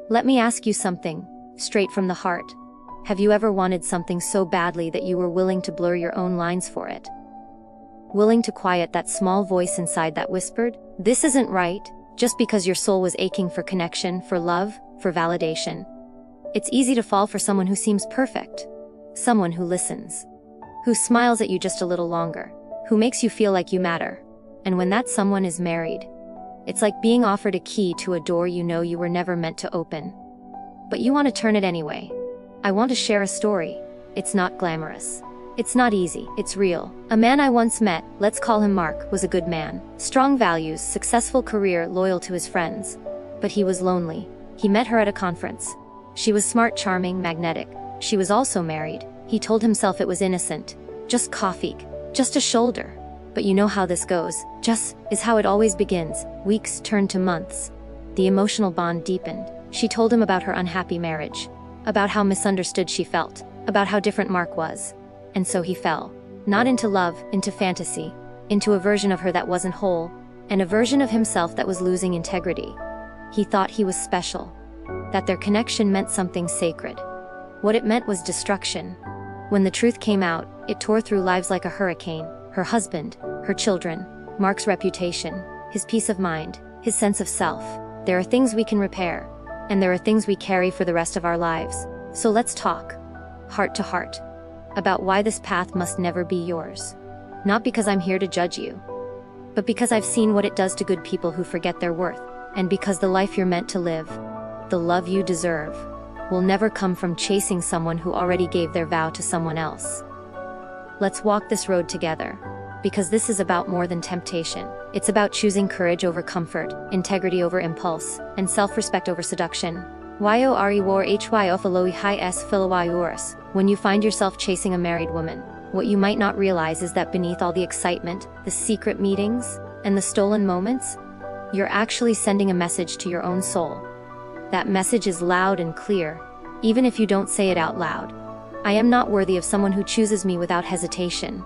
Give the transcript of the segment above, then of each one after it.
Let me ask you something, straight from the heart. Have you ever wanted something so badly that you were willing to blur your own lines for it? Willing to quiet that small voice inside that whispered, "This isn't right," just because your soul was aching for connection, for love, for validation. It's easy to fall for someone who seems perfect. Someone who listens. Who smiles at you just a little longer. Who makes you feel like you matter. And when that someone is married, it's like being offered a key to a door you know you were never meant to open. But you want to turn it anyway. I want to share a story. It's not glamorous. It's not easy, it's real. A man I once met, let's call him Mark, was a good man. Strong values, successful career, loyal to his friends. But he was lonely. He met her at a conference. She was smart, charming, magnetic. She was also married. He told himself it was innocent. Just coffee. Just a shoulder. But you know how this goes. Just is how it always begins. Weeks turned to months. The emotional bond deepened. She told him about her unhappy marriage. About how misunderstood she felt. About how different Mark was. And so he fell. Not into love, into fantasy. Into a version of her that wasn't whole. And a version of himself that was losing integrity. He thought he was special. That their connection meant something sacred. What it meant was destruction. When the truth came out, it tore through lives like a hurricane. Her husband, her children, Mark's reputation, his peace of mind, his sense of self. There are things we can repair. And there are things we carry for the rest of our lives. So let's talk, heart to heart, about why this path must never be yours. Not because I'm here to judge you, but because I've seen what it does to good people who forget their worth, and because the life you're meant to live, the love you deserve, will never come from chasing someone who already gave their vow to someone else. Let's walk this road together, because this is about more than temptation. It's about choosing courage over comfort, integrity over impulse, and self-respect over seduction. When you find yourself chasing a married woman, what you might not realize is that beneath all the excitement, the secret meetings, and the stolen moments, you're actually sending a message to your own soul. That message is loud and clear, even if you don't say it out loud. I am not worthy of someone who chooses me without hesitation.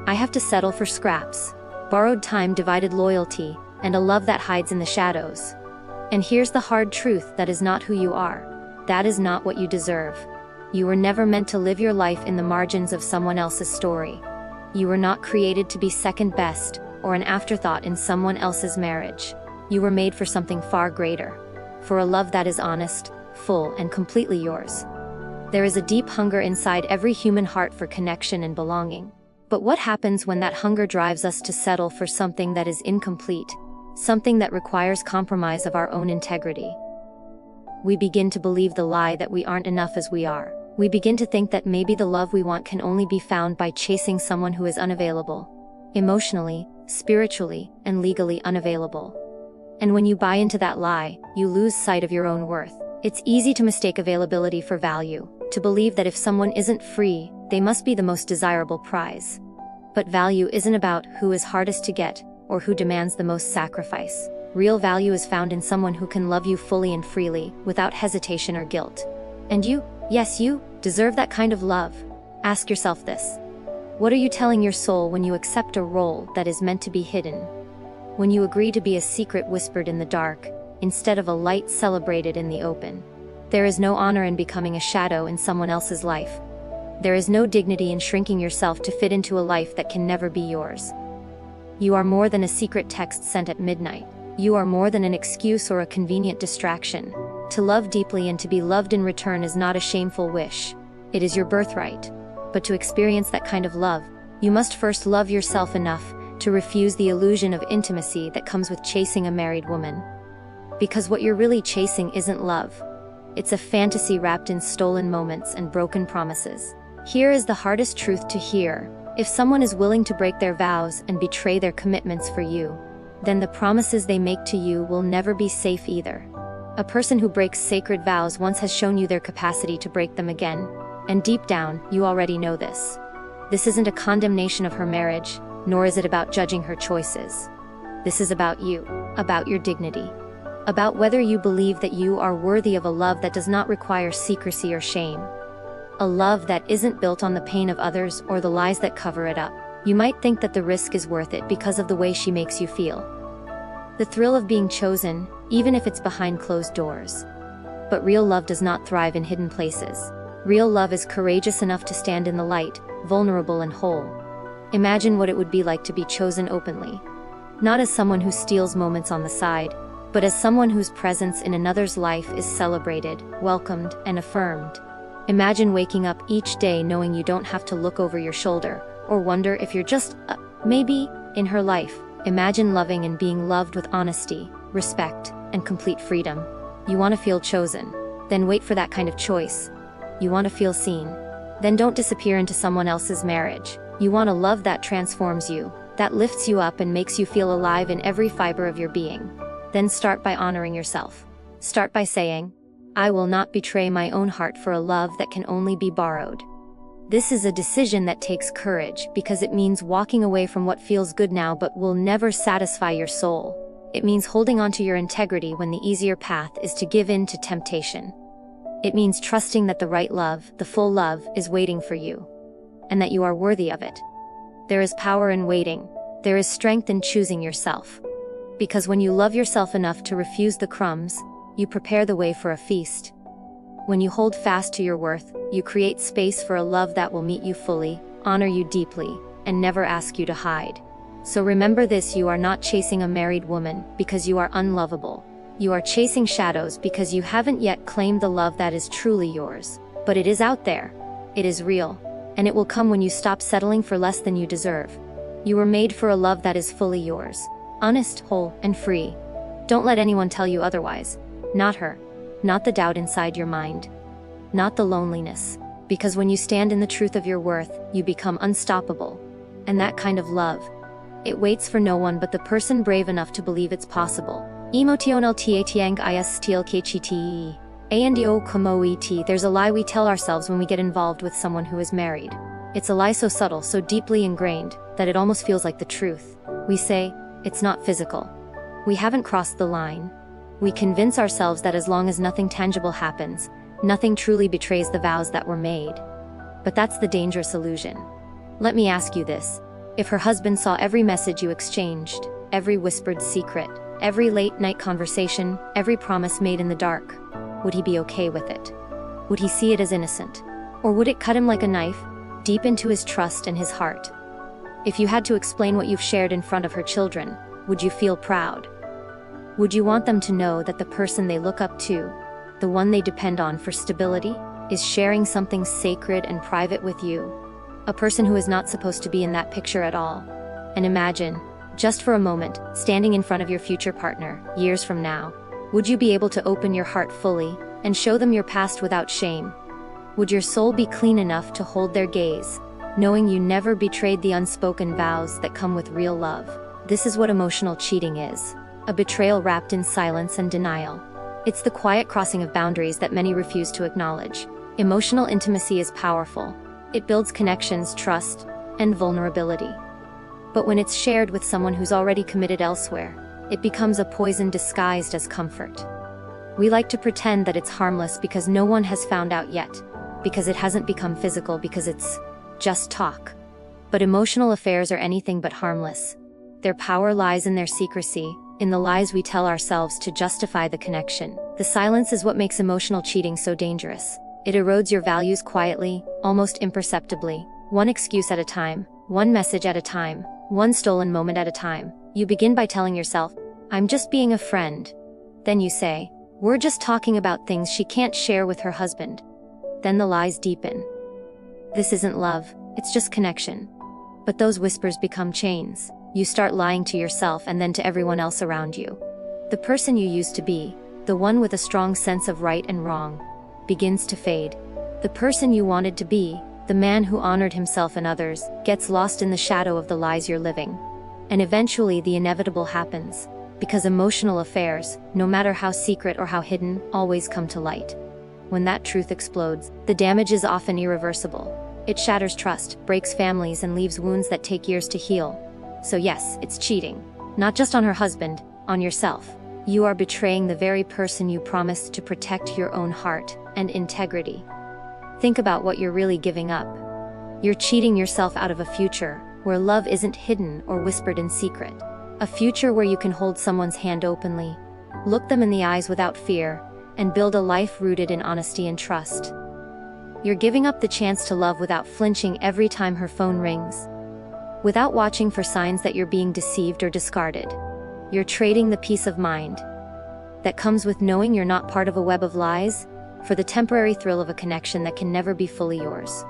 I have to settle for scraps, borrowed time, divided loyalty, and a love that hides in the shadows. And here's the hard truth: that is not who you are. That is not what you deserve. You were never meant to live your life in the margins of someone else's story. You were not created to be second best, or an afterthought in someone else's marriage. You were made for something far greater. For a love that is honest, full, and completely yours. There is a deep hunger inside every human heart for connection and belonging. But what happens when that hunger drives us to settle for something that is incomplete? Something that requires compromise of our own integrity? We begin to believe the lie that we aren't enough as we are. We begin to think that maybe the love we want can only be found by chasing someone who is unavailable. Emotionally, spiritually, and legally unavailable. And when you buy into that lie, you lose sight of your own worth. It's easy to mistake availability for value, to believe that if someone isn't free, they must be the most desirable prize. But value isn't about who is hardest to get, or who demands the most sacrifice. Real value is found in someone who can love you fully and freely, without hesitation or guilt. And you, yes you, deserve that kind of love. Ask yourself this. What are you telling your soul when you accept a role that is meant to be hidden? When you agree to be a secret whispered in the dark, instead of a light celebrated in the open? There is no honor in becoming a shadow in someone else's life. There is no dignity in shrinking yourself to fit into a life that can never be yours. You are more than a secret text sent at midnight. You are more than an excuse or a convenient distraction. To love deeply and to be loved in return is not a shameful wish. It is your birthright. But to experience that kind of love, you must first love yourself enough to refuse the illusion of intimacy that comes with chasing a married woman. Because what you're really chasing isn't love. It's a fantasy wrapped in stolen moments and broken promises. Here is the hardest truth to hear. If someone is willing to break their vows and betray their commitments for you, then the promises they make to you will never be safe either. A person who breaks sacred vows once has shown you their capacity to break them again. And deep down, you already know this. This isn't a condemnation of her marriage, nor is it about judging her choices. This is about you, about your dignity. About whether you believe that you are worthy of a love that does not require secrecy or shame. A love that isn't built on the pain of others or the lies that cover it up. You might think that the risk is worth it because of the way she makes you feel. The thrill of being chosen, even if it's behind closed doors. But real love does not thrive in hidden places. Real love is courageous enough to stand in the light, vulnerable and whole. Imagine what it would be like to be chosen openly. Not as someone who steals moments on the side, but as someone whose presence in another's life is celebrated, welcomed, and affirmed. Imagine waking up each day knowing you don't have to look over your shoulder, or wonder if you're just, maybe, in her life. Imagine loving and being loved with honesty, respect, and complete freedom. You want to feel chosen? Then wait for that kind of choice. You want to feel seen? Then don't disappear into someone else's marriage. You want a love that transforms you, that lifts you up and makes you feel alive in every fiber of your being. Then start by honoring yourself. Start by saying, I will not betray my own heart for a love that can only be borrowed. This is a decision that takes courage because it means walking away from what feels good now but will never satisfy your soul. It means holding on to your integrity when the easier path is to give in to temptation. It means trusting that the right love, the full love, is waiting for you, and that you are worthy of it. There is power in waiting. There is strength in choosing yourself. Because when you love yourself enough to refuse the crumbs, you prepare the way for a feast. When you hold fast to your worth, you create space for a love that will meet you fully, honor you deeply, and never ask you to hide. So remember this: you are not chasing a married woman because you are unlovable. You are chasing shadows because you haven't yet claimed the love that is truly yours. But it is out there. It is real. And it will come when you stop settling for less than you deserve. You were made for a love that is fully yours. Honest, whole, and free. Don't let anyone tell you otherwise. Not her. Not the doubt inside your mind. Not the loneliness. Because when you stand in the truth of your worth, you become unstoppable. And that kind of love, it waits for no one but the person brave enough to believe it's possible. Emotional tiang istlkchte. Ando komoet. There's a lie we tell ourselves when we get involved with someone who is married. It's a lie so subtle, so deeply ingrained, that it almost feels like the truth. We say, it's not physical. We haven't crossed the line. We convince ourselves that as long as nothing tangible happens, nothing truly betrays the vows that were made. But that's the dangerous illusion. Let me ask you this. If her husband saw every message you exchanged, every whispered secret, every late-night conversation, every promise made in the dark, would he be okay with it? Would he see it as innocent? Or would it cut him like a knife, deep into his trust and his heart? If you had to explain what you've shared in front of her children, would you feel proud? Would you want them to know that the person they look up to, the one they depend on for stability, is sharing something sacred and private with you? A person who is not supposed to be in that picture at all. And imagine, just for a moment, standing in front of your future partner, years from now. Would you be able to open your heart fully, and show them your past without shame? Would your soul be clean enough to hold their gaze, knowing you never betrayed the unspoken vows that come with real love? This is what emotional cheating is. A betrayal wrapped in silence and denial. It's the quiet crossing of boundaries that many refuse to acknowledge. Emotional intimacy is powerful. It builds connections, trust, and vulnerability. But when it's shared with someone who's already committed elsewhere, it becomes a poison disguised as comfort. We like to pretend that it's harmless because no one has found out yet, because it hasn't become physical, because it's just talk. But emotional affairs are anything but harmless. Their power lies in their secrecy, in the lies we tell ourselves to justify the connection. The silence is what makes emotional cheating so dangerous. It erodes your values quietly, almost imperceptibly, one excuse at a time, one message at a time, one stolen moment at a time. You begin by telling yourself, I'm just being a friend. Then you say, we're just talking about things she can't share with her husband. Then the lies deepen. This isn't love, it's just connection. But those whispers become chains. You start lying to yourself and then to everyone else around you. The person you used to be, the one with a strong sense of right and wrong, begins to fade. The person you wanted to be, the man who honored himself and others, gets lost in the shadow of the lies you're living. And eventually the inevitable happens, because emotional affairs, no matter how secret or how hidden, always come to light. When that truth explodes, the damage is often irreversible. It shatters trust, breaks families, and leaves wounds that take years to heal. So yes, it's cheating. Not just on her husband, on yourself. You are betraying the very person you promised to protect your own heart and integrity. Think about what you're really giving up. You're cheating yourself out of a future where love isn't hidden or whispered in secret. A future where you can hold someone's hand openly, look them in the eyes without fear, and build a life rooted in honesty and trust. You're giving up the chance to love without flinching every time her phone rings, without watching for signs that you're being deceived or discarded. You're trading the peace of mind that comes with knowing you're not part of a web of lies for the temporary thrill of a connection that can never be fully yours.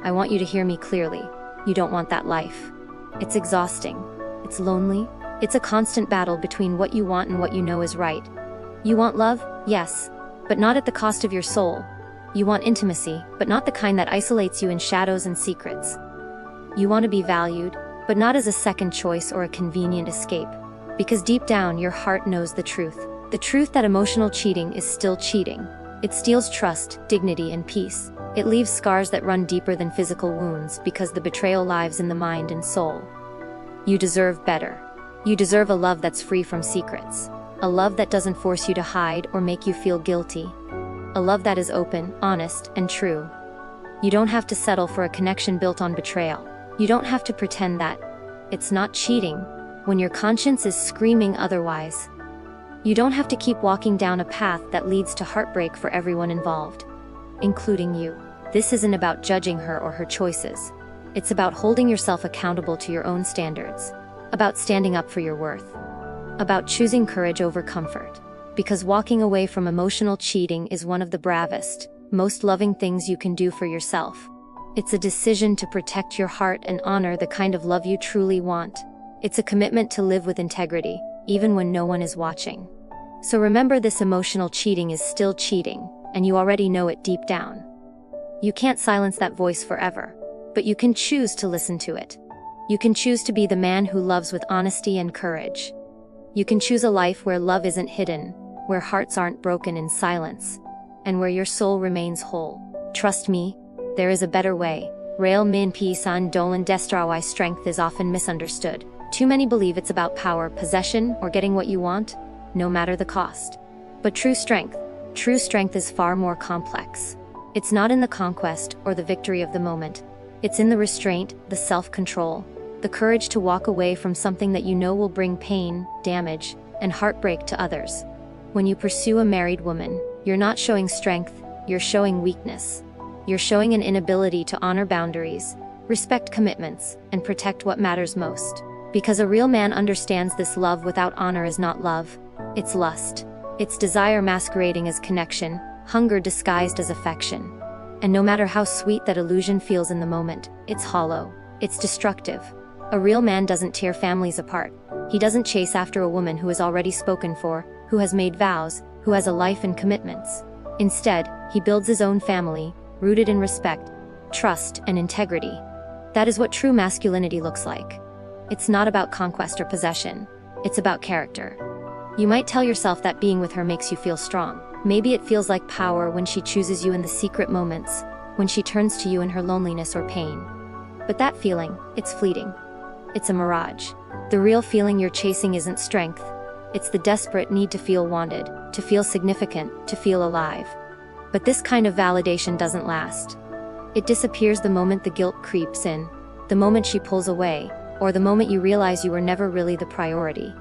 I want you to hear me clearly. You don't want that life. It's exhausting. It's lonely. It's a constant battle between what you want and what you know is right. You want love? Yes, but not at the cost of your soul. You want intimacy, but not the kind that isolates you in shadows and secrets. You want to be valued, but not as a second choice or a convenient escape. Because deep down, your heart knows the truth. The truth that emotional cheating is still cheating. It steals trust, dignity, and peace. It leaves scars that run deeper than physical wounds because the betrayal lives in the mind and soul. You deserve better. You deserve a love that's free from secrets. A love that doesn't force you to hide or make you feel guilty. A love that is open, honest, and true. You don't have to settle for a connection built on betrayal. You don't have to pretend that it's not cheating when your conscience is screaming otherwise. You don't have to keep walking down a path that leads to heartbreak for everyone involved, including you. This isn't about judging her or her choices. It's about holding yourself accountable to your own standards, about standing up for your worth, about choosing courage over comfort. Because walking away from emotional cheating is one of the bravest, most loving things you can do for yourself. It's a decision to protect your heart and honor the kind of love you truly want. It's a commitment to live with integrity, even when no one is watching. So remember, this emotional cheating is still cheating, and you already know it deep down. You can't silence that voice forever, but you can choose to listen to it. You can choose to be the man who loves with honesty and courage. You can choose a life where love isn't hidden, where hearts aren't broken in silence, and where your soul remains whole. Trust me, there is a better way. Rail min pi san dolan destrawai. Strength is often misunderstood. Too many believe it's about power, possession, or getting what you want, no matter the cost. But true strength is far more complex. It's not in the conquest or the victory of the moment. It's in the restraint, the self-control, the courage to walk away from something that you know will bring pain, damage, and heartbreak to others. When you pursue a married woman, you're not showing strength, you're showing weakness. You're showing an inability to honor boundaries, respect commitments, and protect what matters most. Because a real man understands this: love without honor is not love, it's lust. It's desire masquerading as connection, hunger disguised as affection. And no matter how sweet that illusion feels in the moment, it's hollow, it's destructive. A real man doesn't tear families apart. He doesn't chase after a woman who is already spoken for, who has made vows, who has a life and commitments. Instead, he builds his own family, rooted in respect, trust, and integrity. That is what true masculinity looks like. It's not about conquest or possession. It's about character. You might tell yourself that being with her makes you feel strong. Maybe it feels like power when she chooses you in the secret moments, when she turns to you in her loneliness or pain. But that feeling, it's fleeting. It's a mirage. The real feeling you're chasing isn't strength. It's the desperate need to feel wanted, to feel significant, to feel alive. But this kind of validation doesn't last. It disappears the moment the guilt creeps in, the moment she pulls away, or the moment you realize you were never really the priority.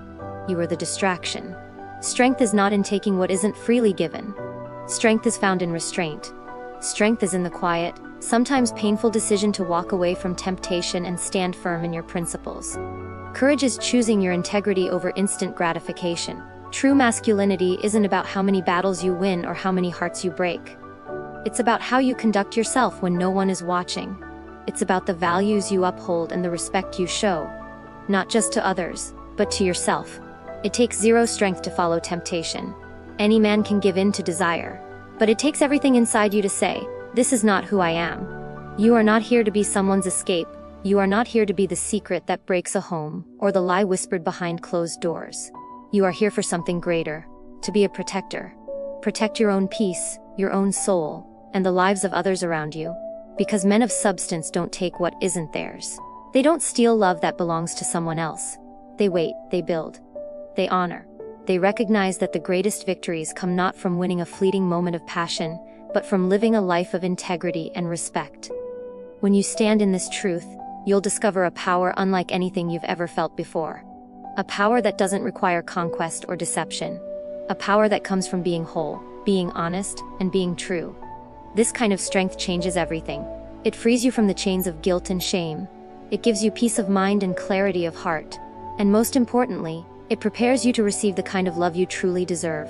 You were the distraction. Strength is not in taking what isn't freely given. Strength is found in restraint. Strength is in the quiet, sometimes painful decision to walk away from temptation and stand firm in your principles. Courage is choosing your integrity over instant gratification. True masculinity isn't about how many battles you win or how many hearts you break. It's about how you conduct yourself when no one is watching. It's about the values you uphold and the respect you show, not just to others, but to yourself. It takes zero strength to follow temptation. Any man can give in to desire. But it takes everything inside you to say, "This is not who I am." You are not here to be someone's escape. You are not here to be the secret that breaks a home, or the lie whispered behind closed doors. You are here for something greater, to be a protector. Protect your own peace, your own soul, and the lives of others around you. Because men of substance don't take what isn't theirs. They don't steal love that belongs to someone else. They wait, they build, they honor. They recognize that the greatest victories come not from winning a fleeting moment of passion, but from living a life of integrity and respect. When you stand in this truth, you'll discover a power unlike anything you've ever felt before. A power that doesn't require conquest or deception. A power that comes from being whole, being honest, and being true. This kind of strength changes everything. It frees you from the chains of guilt and shame. It gives you peace of mind and clarity of heart. And most importantly, it prepares you to receive the kind of love you truly deserve.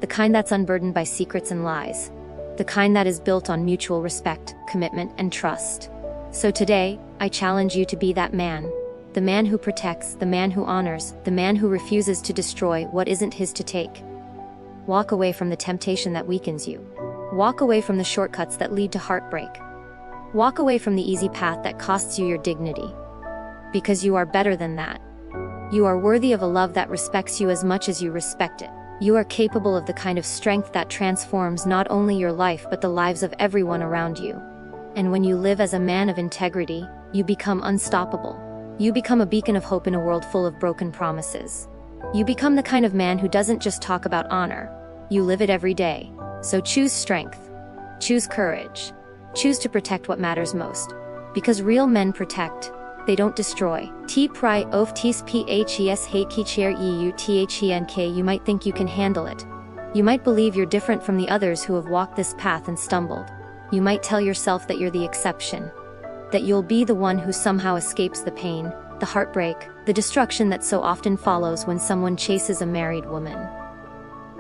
The kind that's unburdened by secrets and lies. The kind that is built on mutual respect, commitment, and trust. So today, I challenge you to be that man. The man who protects, the man who honors, the man who refuses to destroy what isn't his to take. Walk away from the temptation that weakens you. Walk away from the shortcuts that lead to heartbreak. Walk away from the easy path that costs you your dignity. Because you are better than that. You are worthy of a love that respects you as much as you respect it. You are capable of the kind of strength that transforms not only your life but the lives of everyone around you. And when you live as a man of integrity, you become unstoppable. You become a beacon of hope in a world full of broken promises. You become the kind of man who doesn't just talk about honor. You live it every day. So choose strength. Choose courage. Choose to protect what matters most. Because real men protect. They don't destroy. You might think you can handle it. You might believe you're different from the others who have walked this path and stumbled. You might tell yourself that you're the exception. That you'll be the one who somehow escapes the pain, the heartbreak, the destruction that so often follows when someone chases a married woman.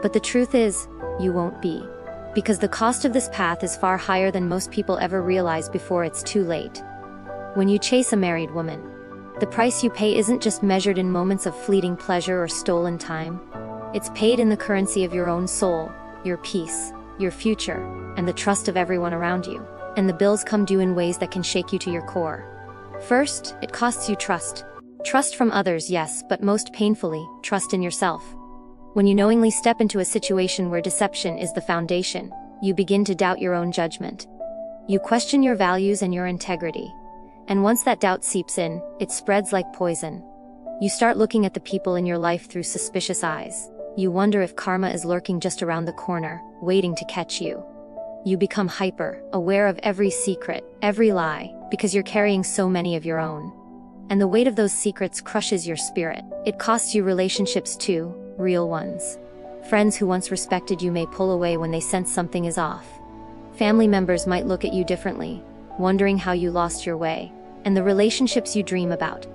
But the truth is, you won't be. Because the cost of this path is far higher than most people ever realize before it's too late. When you chase a married woman, the price you pay isn't just measured in moments of fleeting pleasure or stolen time. It's paid in the currency of your own soul, your peace, your future, and the trust of everyone around you. And the bills come due in ways that can shake you to your core. First, it costs you trust. Trust from others, yes, but most painfully, trust in yourself. When you knowingly step into a situation where deception is the foundation, you begin to doubt your own judgment. You question your values and your integrity. And once that doubt seeps in, it spreads like poison. You start looking at the people in your life through suspicious eyes. You wonder if karma is lurking just around the corner, waiting to catch you. You become hyper, aware of every secret, every lie, because you're carrying so many of your own. And the weight of those secrets crushes your spirit. It costs you relationships too, real ones. Friends who once respected you may pull away when they sense something is off. Family members might look at you differently, wondering how you lost your way. And the relationships you dream about,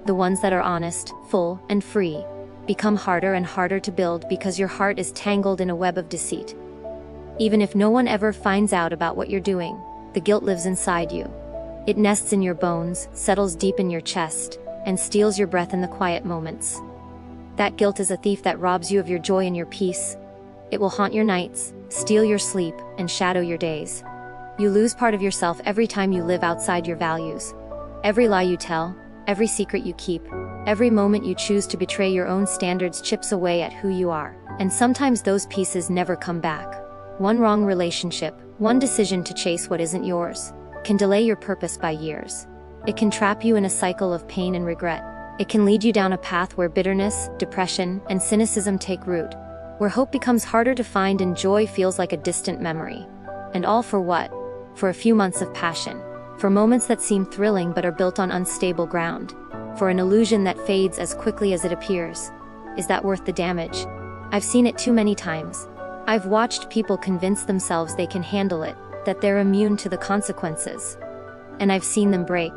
the ones that are honest, full, and free, become harder and harder to build because your heart is tangled in a web of deceit. Even if no one ever finds out about what you're doing, the guilt lives inside you. It nests in your bones, settles deep in your chest, and steals your breath in the quiet moments. That guilt is a thief that robs you of your joy and your peace. It will haunt your nights, steal your sleep, and shadow your days. You lose part of yourself every time you live outside your values. Every lie you tell, every secret you keep, every moment you choose to betray your own standards chips away at who you are. And sometimes those pieces never come back. One wrong relationship, one decision to chase what isn't yours, can delay your purpose by years. It can trap you in a cycle of pain and regret. It can lead you down a path where bitterness, depression, and cynicism take root, where hope becomes harder to find and joy feels like a distant memory. And all for what? For a few months of passion. For moments that seem thrilling but are built on unstable ground. For an illusion that fades as quickly as it appears. Is that worth the damage? I've seen it too many times. I've watched people convince themselves they can handle it, that they're immune to the consequences. And I've seen them break.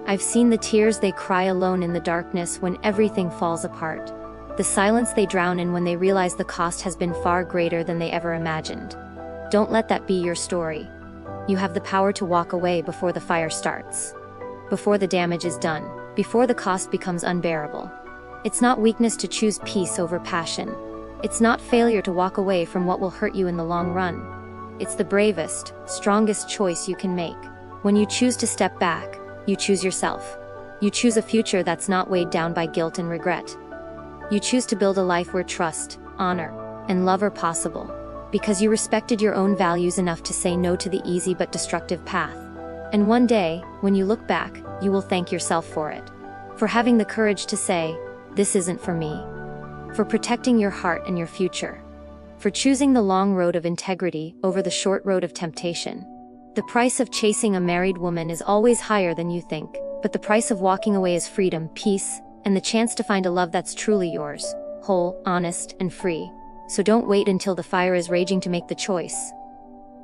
I've seen the tears they cry alone in the darkness when everything falls apart. The silence they drown in when they realize the cost has been far greater than they ever imagined. Don't let that be your story. You have the power to walk away before the fire starts. Before the damage is done. Before the cost becomes unbearable. It's not weakness to choose peace over passion. It's not failure to walk away from what will hurt you in the long run. It's the bravest, strongest choice you can make. When you choose to step back, you choose yourself. You choose a future that's not weighed down by guilt and regret. You choose to build a life where trust, honor, and love are possible. Because you respected your own values enough to say no to the easy but destructive path. And one day, when you look back, you will thank yourself for it. For having the courage to say, this isn't for me. For protecting your heart and your future. For choosing the long road of integrity over the short road of temptation. The price of chasing a married woman is always higher than you think, but the price of walking away is freedom, peace, and the chance to find a love that's truly yours, whole, honest, and free. So don't wait until the fire is raging to make the choice.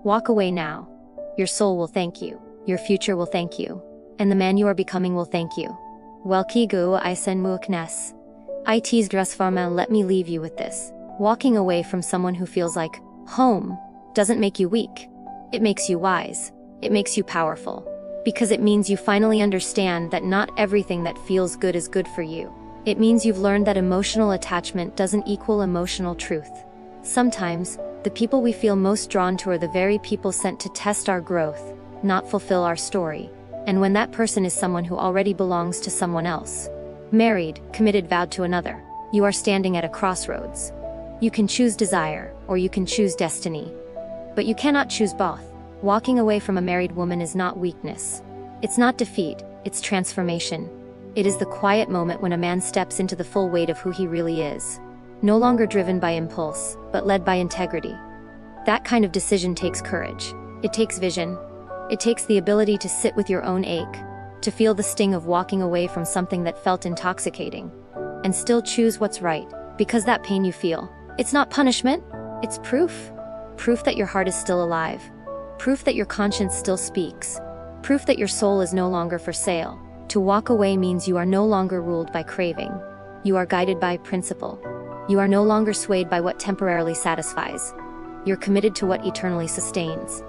Walk away now. Your soul will thank you. Your future will thank you. And the man you are becoming will thank you. Welkigu isen muaknes. It's transformational. Let me leave you with this. Walking away from someone who feels like home doesn't make you weak. It makes you wise. It makes you powerful. Because it means you finally understand that not everything that feels good is good for you. It means you've learned that emotional attachment doesn't equal emotional truth. Sometimes, the people we feel most drawn to are the very people sent to test our growth, not fulfill our story. And when that person is someone who already belongs to someone else, married, committed, vowed to another, you are standing at a crossroads. You can choose desire, or you can choose destiny. But you cannot choose both. Walking away from a married woman is not weakness. It's not defeat, it's transformation. It is the quiet moment when a man steps into the full weight of who he really is. No longer driven by impulse, but led by integrity. That kind of decision takes courage. It takes vision. It takes the ability to sit with your own ache, to feel the sting of walking away from something that felt intoxicating, and still choose what's right, because that pain you feel, it's not punishment, it's proof. Proof that your heart is still alive. Proof that your conscience still speaks. Proof that your soul is no longer for sale. To walk away means you are no longer ruled by craving. You are guided by principle. You are no longer swayed by what temporarily satisfies. You're committed to what eternally sustains.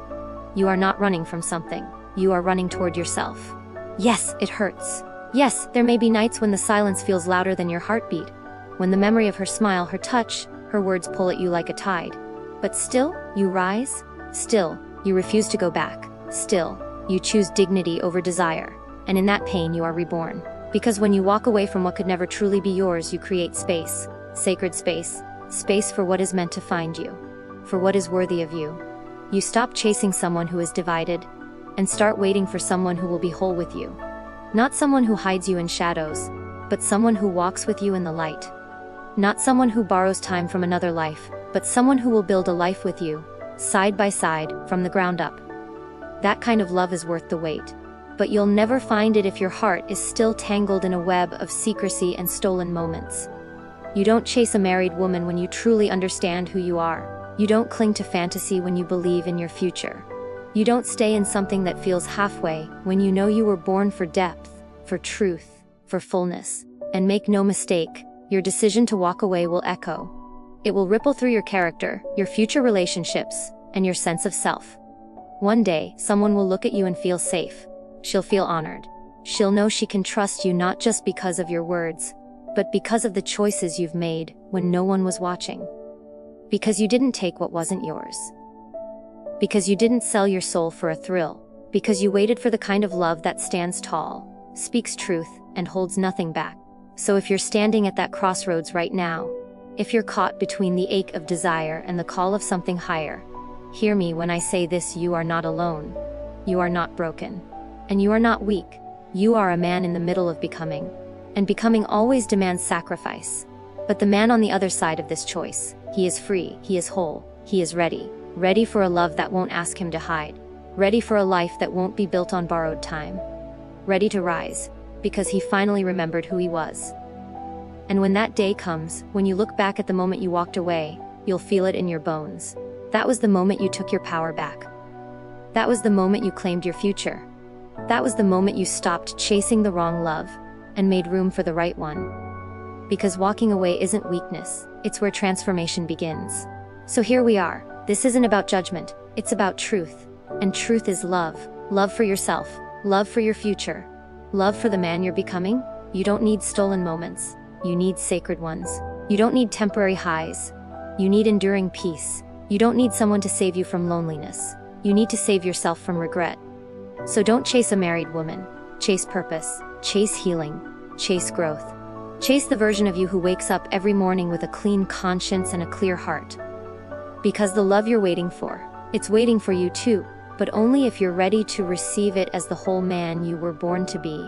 You are not running from something. You are running toward yourself. Yes, it hurts. Yes, there may be nights when the silence feels louder than your heartbeat, when the memory of her smile, her touch, her words pull at you like a tide. But still, you rise. Still, you refuse to go back. Still, you choose dignity over desire. And in that pain you are reborn. Because when you walk away from what could never truly be yours, you create space. Sacred space. Space for what is meant to find you. For what is worthy of you. You stop chasing someone who is divided, and start waiting for someone who will be whole with you. Not someone who hides you in shadows, but someone who walks with you in the light. Not someone who borrows time from another life, but someone who will build a life with you, side by side, from the ground up. That kind of love is worth the wait. But you'll never find it if your heart is still tangled in a web of secrecy and stolen moments. You don't chase a married woman when you truly understand who you are. You don't cling to fantasy when you believe in your future. You don't stay in something that feels halfway when you know you were born for depth, for truth, for fullness. And make no mistake, your decision to walk away will echo. It will ripple through your character, your future relationships, and your sense of self. One day, someone will look at you and feel safe. She'll feel honored. She'll know she can trust you not just because of your words, but because of the choices you've made when no one was watching. Because you didn't take what wasn't yours. Because you didn't sell your soul for a thrill. Because you waited for the kind of love that stands tall, speaks truth, and holds nothing back. So if you're standing at that crossroads right now, if you're caught between the ache of desire and the call of something higher, hear me when I say this: you are not alone. You are not broken. And you are not weak. You are a man in the middle of becoming. And becoming always demands sacrifice. But the man on the other side of this choice, he is free, he is whole, he is ready. Ready for a love that won't ask him to hide. Ready for a life that won't be built on borrowed time. Ready to rise, because he finally remembered who he was. And when that day comes, when you look back at the moment you walked away, you'll feel it in your bones. That was the moment you took your power back. That was the moment you claimed your future. That was the moment you stopped chasing the wrong love and made room for the right one. Because walking away isn't weakness, it's where transformation begins. So here we are. This isn't about judgment, it's about truth. And truth is love. Love for yourself, love for your future, love for the man you're becoming. You don't need stolen moments, you need sacred ones. You don't need temporary highs, you need enduring peace. You don't need someone to save you from loneliness, you need to save yourself from regret. So don't chase a married woman, chase purpose, chase healing, chase growth. Chase the version of you who wakes up every morning with a clean conscience and a clear heart. Because the love you're waiting for, it's waiting for you too, but only if you're ready to receive it as the whole man you were born to be.